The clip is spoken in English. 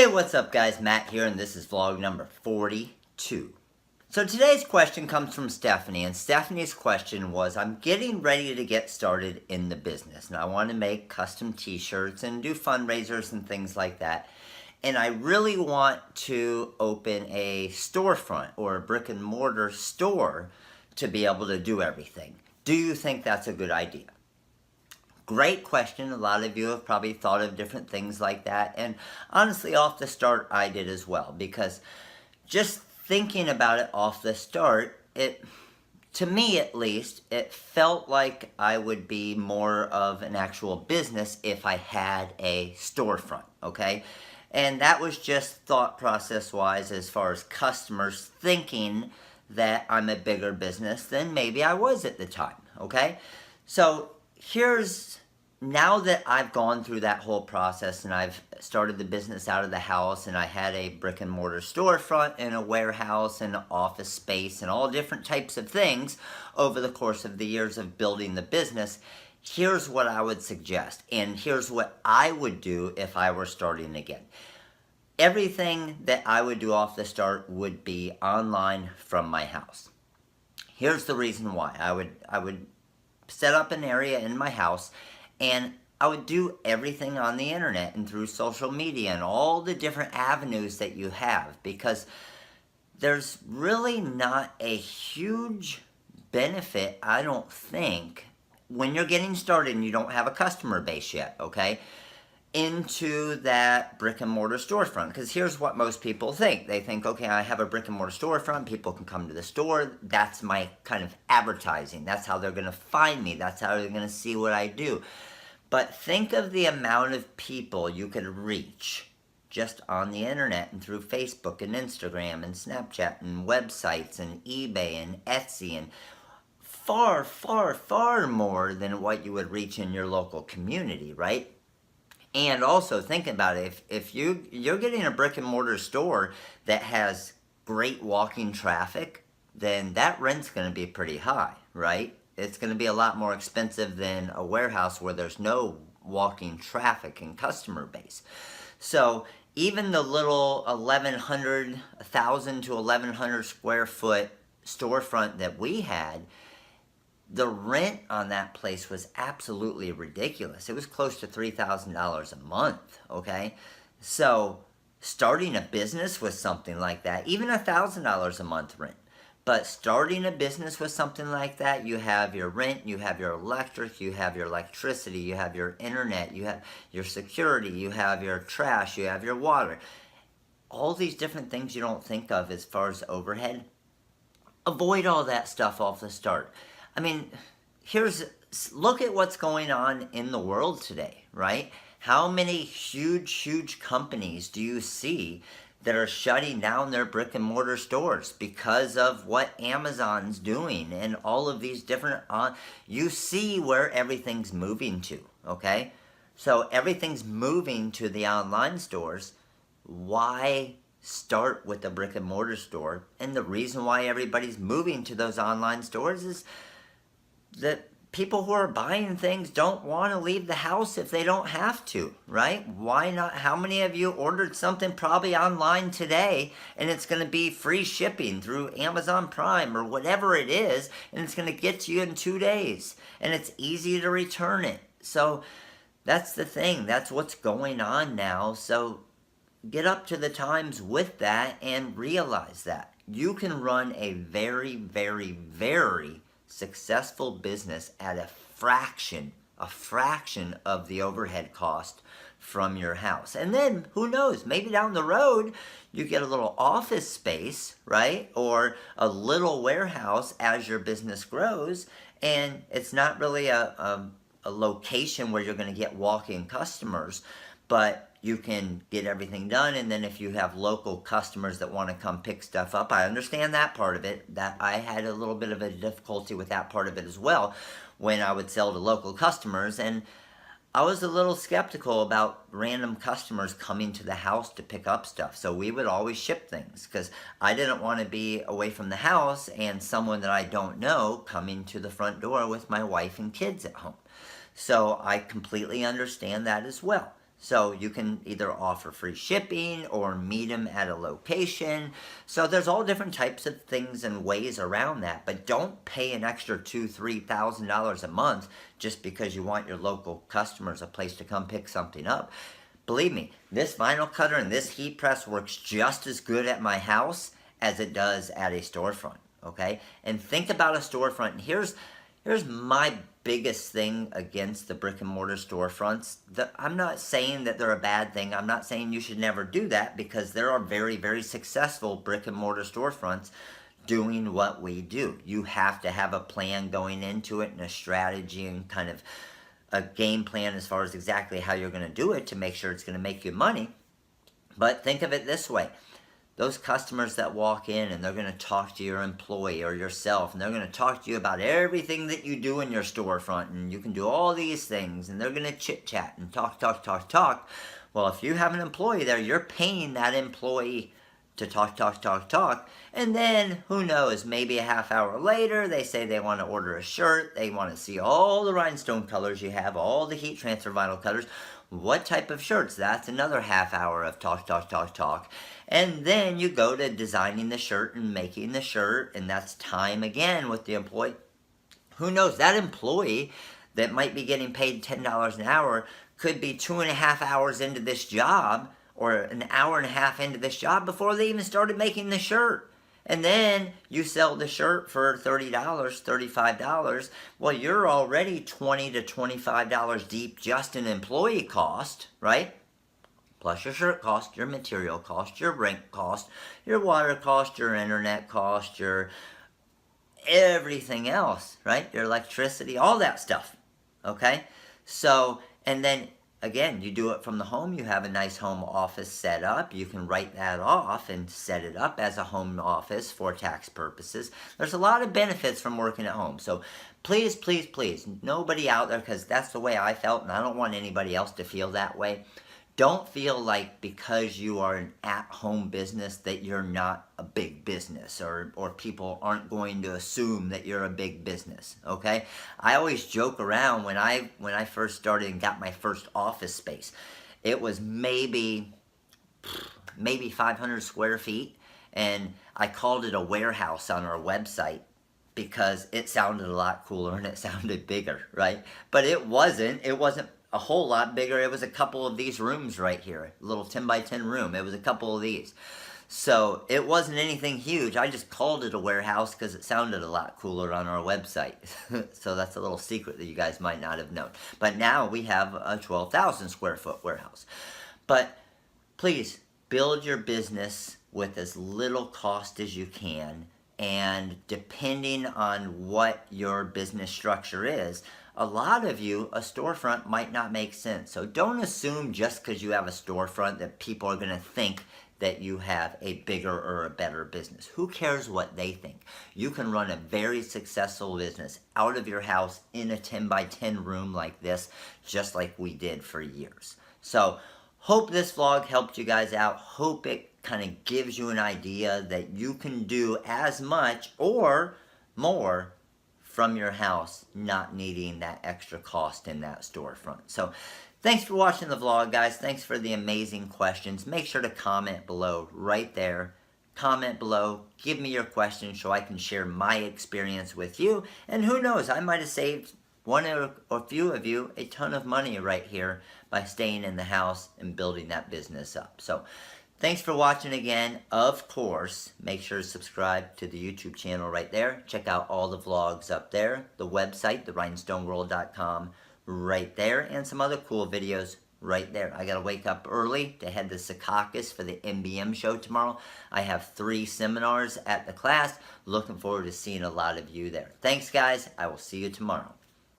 Hey, what's up guys? Matt here, and this is vlog number 42. So today's question comes from Stephanie, and Stephanie's question was, I'm getting ready to get started in the business, and I want to make custom t-shirts and do fundraisers and things like that. And I really want to open a storefront or a brick and mortar store to be able to do everything. Do you think that's a good idea? Great question. A lot of you have probably thought of different things like that. And honestly, off the start, I did as well. Because just thinking about it off the start, to me at least, it felt like I would be more of an actual business if I had a storefront, okay? And that was just thought process-wise as far as customers thinking that I'm a bigger business than maybe I was at the time, okay? So now that I've gone through that whole process and I've started the business out of the house and I had a brick and mortar storefront and a warehouse and an office space and all different types of things over the course of the years of building the business, here's what I would suggest, and here's what I would do if I were starting again. Everything that I would do off the start would be online from my house. Here's the reason why. I would set up an area in my house, and I would do everything on the internet and through social media and all the different avenues that you have, because there's really not a huge benefit, I don't think, when you're getting started and you don't have a customer base yet, okay, into that brick and mortar storefront. Because here's what most people think. They think, okay, I have a brick and mortar storefront, people can come to the store, that's my kind of advertising, that's how they're going to find me, that's how they're going to see what I do. But think of the amount of people you could reach just on the internet and through Facebook and Instagram and Snapchat and websites and eBay and Etsy, and far, far, far more than what you would reach in your local community, right? And also think about it, if you're getting a brick and mortar store that has great walking traffic, then that rent's going to be pretty high, right? It's going to be a lot more expensive than a warehouse where there's no walking traffic and customer base. So even the little 1,000 to 1,100 square foot storefront that we had, the rent on that place was absolutely ridiculous. It was close to $3,000 a month, okay? So starting a business with something like that, even $1,000 a month rent, but starting a business with something like that, you have your rent, you have your electric, you have your electricity, you have your internet, you have your security, you have your trash, you have your water. All these different things you don't think of as far as overhead. Avoid all that stuff off the start. I mean, look at what's going on in the world today, right? How many huge companies do you see that are shutting down their brick and mortar stores because of what Amazon's doing and all of these different, you see where everything's moving to, okay? So everything's moving to the online stores. Why start with a brick and mortar store? And the reason why everybody's moving to those online stores is that people who are buying things don't want to leave the house if they don't have to, right? Why not? How many of you ordered something probably online today and it's going to be free shipping through Amazon Prime or whatever it is, and it's going to get to you in 2 days, and it's easy to return it? So that's the thing. That's what's going on now. So get up to the times with that and realize that you can run a very, very, very successful business at a fraction of the overhead cost from your house. And then, who knows, maybe down the road, you get a little office space, right? Or a little warehouse as your business grows, and it's not really a location where you're going to get walk-in customers, but you can get everything done. And then if you have local customers that want to come pick stuff up, I understand that part of it. That I had a little bit of a difficulty with that part of it as well when I would sell to local customers. And I was a little skeptical about random customers coming to the house to pick up stuff. So we would always ship things because I didn't want to be away from the house and someone that I don't know coming to the front door with my wife and kids at home. So I completely understand that as well. So you can either offer free shipping or meet them at a location. So there's all different types of things and ways around that. But don't pay an extra $2,000-3,000 a month just because you want your local customers a place to come pick something up. Believe me, this vinyl cutter and this heat press works just as good at my house as it does at a storefront. Okay? And think about a storefront. And here's my biggest thing against the brick and mortar storefronts. I'm not saying that they're a bad thing. I'm not saying you should never do that, because there are very, very successful brick and mortar storefronts doing what we do. You have to have a plan going into it and a strategy and kind of a game plan as far as exactly how you're going to do it to make sure it's going to make you money. But think of it this way. Those customers that walk in and they're going to talk to your employee or yourself, and they're going to talk to you about everything that you do in your storefront, and you can do all these things, and they're going to chit-chat and talk. Well, if you have an employee there, you're paying that employee to talk, and then, who knows, maybe a half hour later, they say they want to order a shirt, they want to see all the rhinestone colors you have, all the heat transfer vinyl cutters. What type of shirts? That's another half hour of talk. And then you go to designing the shirt and making the shirt, and that's time again with the employee. Who knows, that employee that might be getting paid $10 an hour could be 2.5 hours into this job, or an hour and a half into this job before they even started making the shirt. And then you sell the shirt for $30, $35. Well, you're already $20 to $25 deep just in employee cost, right? Plus your shirt cost, your material cost, your rent cost, your water cost, your internet cost, your everything else, right? Your electricity, all that stuff, okay? So, and then again, you do it from the home. You have a nice home office set up. You can write that off and set it up as a home office for tax purposes. There's a lot of benefits from working at home. So please, nobody out there, because that's the way I felt, and I don't want anybody else to feel that way. Don't feel like because you are an at-home business that you're not a big business, or people aren't going to assume that you're a big business, okay? I always joke around when I first started and got my first office space. It was maybe 500 square feet, and I called it a warehouse on our website because it sounded a lot cooler and it sounded bigger, right? But it wasn't a whole lot bigger. It was a couple of these rooms right here, a little 10 by 10 room. It was a couple of these. So it wasn't anything huge. I just called it a warehouse because it sounded a lot cooler on our website. So that's a little secret that you guys might not have known. But now we have a 12,000 square foot warehouse. But please build your business with as little cost as you can. And depending on what your business structure is, a lot of you, a storefront might not make sense. So don't assume just because you have a storefront that people are going to think that you have a bigger or a better business. Who cares what they think? You can run a very successful business out of your house in a 10 by 10 room like this, just like we did for years. So hope this vlog helped you guys out. Hope it kind of gives you an idea that you can do as much or more from your house, not needing that extra cost in that storefront. So thanks for watching the vlog, guys. Thanks for the amazing questions. Make sure to comment below right there. Comment below. Give me your questions so I can share my experience with you. And who knows, I might have saved one or a few of you a ton of money right here by staying in the house and building that business up. So thanks for watching again. Of course, make sure to subscribe to the YouTube channel right there. Check out all the vlogs up there. The website, therhinestoneworld.com, right there. And some other cool videos right there. I got to wake up early to head to Secaucus for the MBM show tomorrow. I have 3 seminars at the class. Looking forward to seeing a lot of you there. Thanks, guys. I will see you tomorrow.